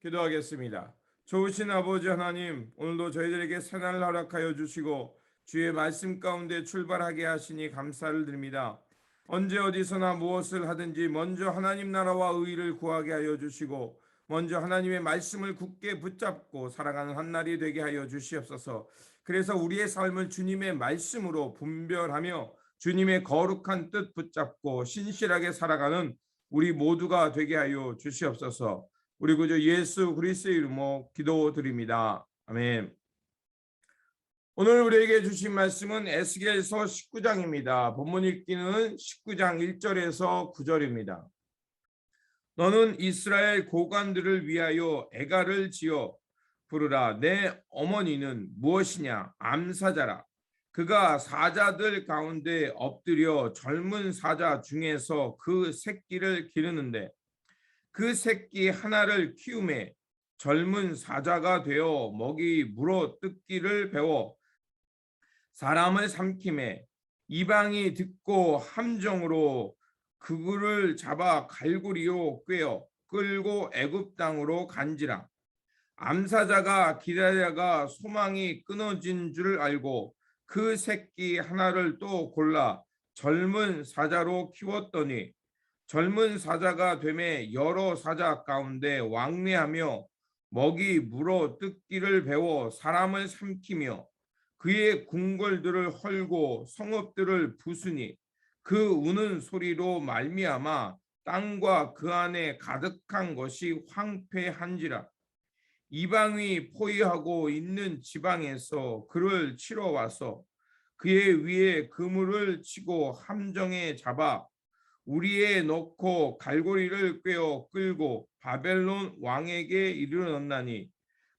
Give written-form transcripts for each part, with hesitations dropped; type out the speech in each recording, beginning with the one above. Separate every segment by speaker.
Speaker 1: 기도하겠습니다. 좋으신 아버지 하나님, 오늘도 저희들에게 새날을 허락하여 주시고 주의 말씀 가운데 출발하게 하시니 감사를 드립니다. 언제 어디서나 무엇을 하든지 먼저 하나님 나라와 의를 구하게 하여 주시고 먼저 하나님의 말씀을 굳게 붙잡고 살아가는 한 날이 되게 하여 주시옵소서. 그래서 우리의 삶을 주님의 말씀으로 분별하며 주님의 거룩한 뜻 붙잡고 신실하게 살아가는 우리 모두가 되게 하여 주시옵소서. 우리 구주 예수 그리스도의 이름으로 기도드립니다. 아멘. 오늘 우리에게 주신 말씀은 에스겔서 19장입니다. 본문 읽기는 19장 1절에서 9절입니다. 너는 이스라엘 고관들을 위하여 애가를 지어 부르라. 내 어머니는 무엇이냐? 암사자라. 그가 사자들 가운데 엎드려 젊은 사자 중에서 그 새끼를 기르는데 그 새끼 하나를 키우매 젊은 사자가 되어 먹이 물어 뜯기를 배워 사람을 삼키매 이방이 듣고 함정으로 그를 잡아 갈고리로 꿰어 끌고 애굽 땅으로 간지라. 암사자가 기다려가 소망이 끊어진 줄 알고 그 새끼 하나를 또 골라 젊은 사자로 키웠더니 젊은 사자가 되매 여러 사자 가운데 왕래하며 먹이 물어 뜯기를 배워 사람을 삼키며 그의 궁궐들을 헐고 성읍들을 부수니 그 우는 소리로 말미암아 땅과 그 안에 가득한 것이 황폐한지라. 이방이 포위하고 있는 지방에서 그를 치러 와서 그의 위에 그물을 치고 함정에 잡아 우리에 넣고 갈고리를 꿰어 끌고 바벨론 왕에게 이르렀나니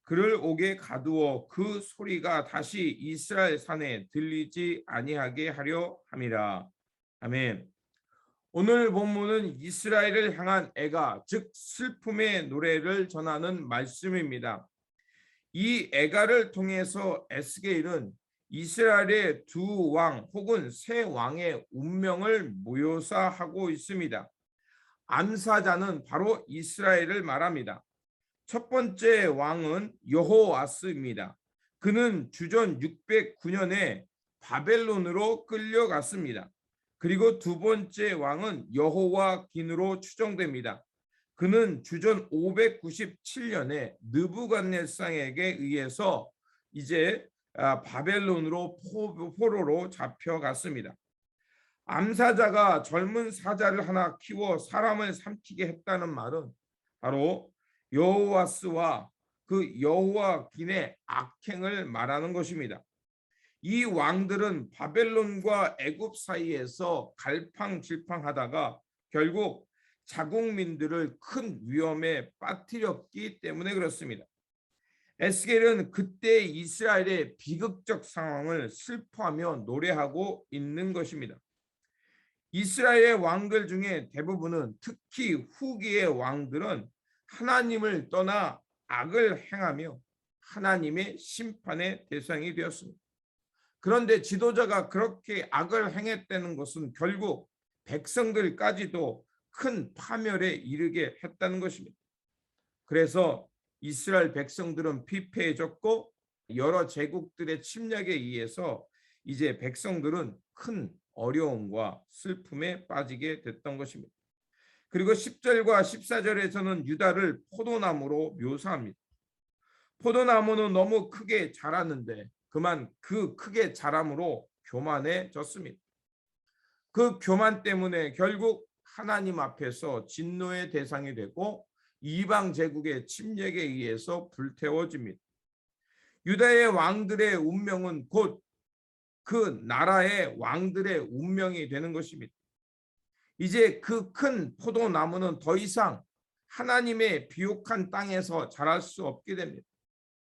Speaker 1: 그를 옥에 가두어 그 소리가 다시 이스라엘 산에 들리지 아니하게 하려 함이라. 아멘. 오늘 본문은 이스라엘을 향한 애가, 즉 슬픔의 노래를 전하는 말씀입니다. 이 애가를 통해서 에스겔은 이스라엘의 두 왕 혹은 세 왕의 운명을 묘사하고 있습니다. 암사자는 바로 이스라엘을 말합니다. 첫 번째 왕은 여호와스입니다. 그는 주전 609년에 바벨론으로 끌려갔습니다. 그리고 두 번째 왕은 여호와긴으로 추정됩니다. 그는 주전 597년에 느부갓네살에게 의해서 이제 바벨론으로 포로로 잡혀갔습니다. 암사자가 젊은 사자를 하나 키워 사람을 삼키게 했다는 말은 바로 여호와스와 그 여호와긴의 악행을 말하는 것입니다. 이 왕들은 바벨론과 애굽 사이에서 갈팡질팡하다가 결국 자국민들을 큰 위험에 빠뜨렸기 때문에 그렇습니다. 에스겔은 그때 이스라엘의 비극적 상황을 슬퍼하며 노래하고 있는 것입니다. 이스라엘의 왕들 중에 대부분은 특히 후기의 왕들은 하나님을 떠나 악을 행하며 하나님의 심판의 대상이 되었습니다. 그런데 지도자가 그렇게 악을 행했다는 것은 결국 백성들까지도 큰 파멸에 이르게 했다는 것입니다. 그래서 이스라엘 백성들은 피폐해졌고 여러 제국들의 침략에 의해서 이제 백성들은 큰 어려움과 슬픔에 빠지게 됐던 것입니다. 그리고 10절과 14절에서는 유다를 포도나무로 묘사합니다. 포도나무는 너무 크게 자랐는데 그만 그 크게 자람으로 교만해졌습니다. 그 교만 때문에 결국 하나님 앞에서 진노의 대상이 되고 이방 제국의 침략에 의해서 불태워집니다. 유다의 왕들의 운명은 곧 그 나라의 왕들의 운명이 되는 것입니다. 이제 그 큰 포도나무는 더 이상 하나님의 비옥한 땅에서 자랄 수 없게 됩니다.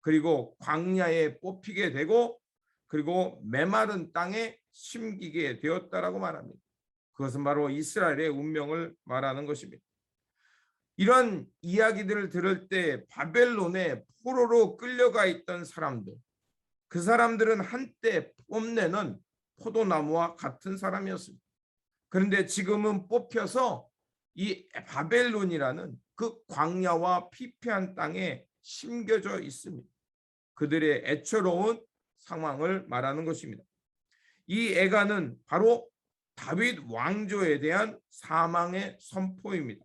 Speaker 1: 그리고 광야에 뽑히게 되고 그리고 메마른 땅에 심기게 되었다라고 말합니다. 그것은 바로 이스라엘의 운명을 말하는 것입니다. 이런 이야기들을 들을 때 바벨론에 포로로 끌려가 있던 사람들, 그 사람들은 한때 뽐내는 포도나무와 같은 사람이었습니다. 그런데 지금은 뽑혀서 이 바벨론이라는 그 광야와 피폐한 땅에 심겨져 있습니다. 그들의 애처로운 상황을 말하는 것입니다. 이 애가는 바로 다윗 왕조에 대한 사망의 선포입니다.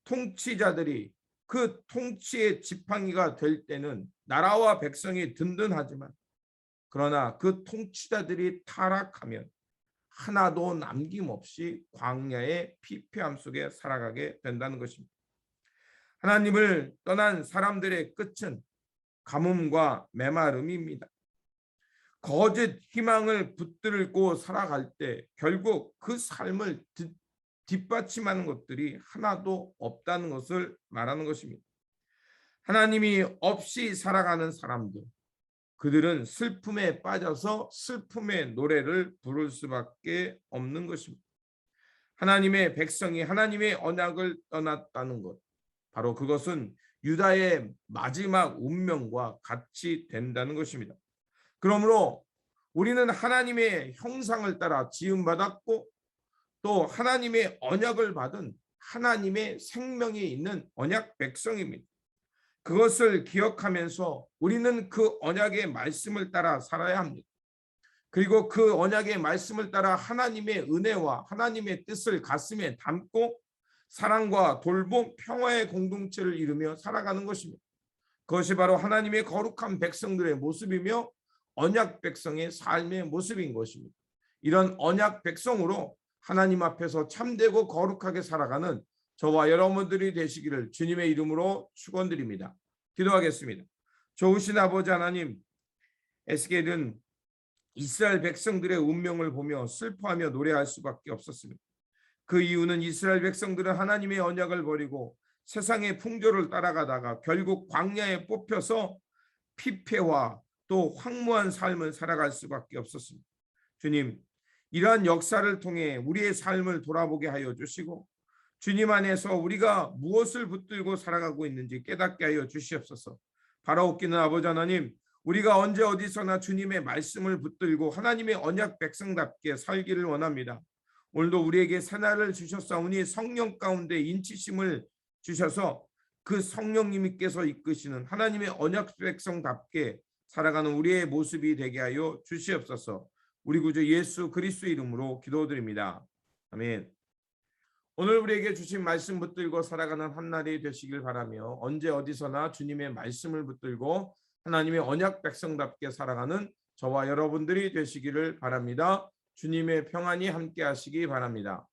Speaker 1: 통치자들이 그 통치의 지팡이가 될 때는 나라와 백성이 든든하지만, 그러나 그 통치자들이 타락하면 하나도 남김없이 광야의 피폐함 속에 살아가게 된다는 것입니다. 하나님을 떠난 사람들의 끝은 가뭄과 메마름입니다. 거짓 희망을 붙들고 살아갈 때 결국 그 삶을 뒷받침하는 것들이 하나도 없다는 것을 말하는 것입니다. 하나님이 없이 살아가는 사람들, 그들은 슬픔에 빠져서 슬픔의 노래를 부를 수밖에 없는 것입니다. 하나님의 백성이 하나님의 언약을 떠났다는 것, 바로 그것은 유다의 마지막 운명과 같이 된다는 것입니다. 그러므로 우리는 하나님의 형상을 따라 지음받았고, 또 하나님의 언약을 받은 하나님의 생명이 있는 언약 백성입니다. 그것을 기억하면서 우리는 그 언약의 말씀을 따라 살아야 합니다. 그리고 그 언약의 말씀을 따라 하나님의 은혜와 하나님의 뜻을 가슴에 담고 사랑과 돌봄, 평화의 공동체를 이루며 살아가는 것입니다. 그것이 바로 하나님의 거룩한 백성들의 모습이며 언약 백성의 삶의 모습인 것입니다. 이런 언약 백성으로 하나님 앞에서 참되고 거룩하게 살아가는 저와 여러분들이 되시기를 주님의 이름으로 축원드립니다. 기도하겠습니다. 좋으신 아버지 하나님, 에스겔은 이스라엘 백성들의 운명을 보며 슬퍼하며 노래할 수밖에 없었습니다. 그 이유는 이스라엘 백성들은 하나님의 언약을 버리고 세상의 풍조를 따라가다가 결국 광야에 뽑혀서 피폐와 또 황무한 삶을 살아갈 수밖에 없었습니다. 주님, 이러한 역사를 통해 우리의 삶을 돌아보게 하여 주시고 주님 안에서 우리가 무엇을 붙들고 살아가고 있는지 깨닫게 하여 주시옵소서. 바라옵기는 아버지 하나님, 우리가 언제 어디서나 주님의 말씀을 붙들고 하나님의 언약 백성답게 살기를 원합니다. 오늘도 우리에게 새날을 주셨사오니 성령 가운데 인치심을 주셔서 그 성령님께서 이끄시는 하나님의 언약 백성답게 살아가는 우리의 모습이 되게 하여 주시옵소서. 우리 구주 예수 그리스도 이름으로 기도드립니다. 아멘. 오늘 우리에게 주신 말씀 붙들고 살아가는 한날이 되시길 바라며, 언제 어디서나 주님의 말씀을 붙들고 하나님의 언약 백성답게 살아가는 저와 여러분들이 되시기를 바랍니다. 주님의 평안이 함께 하시기 바랍니다.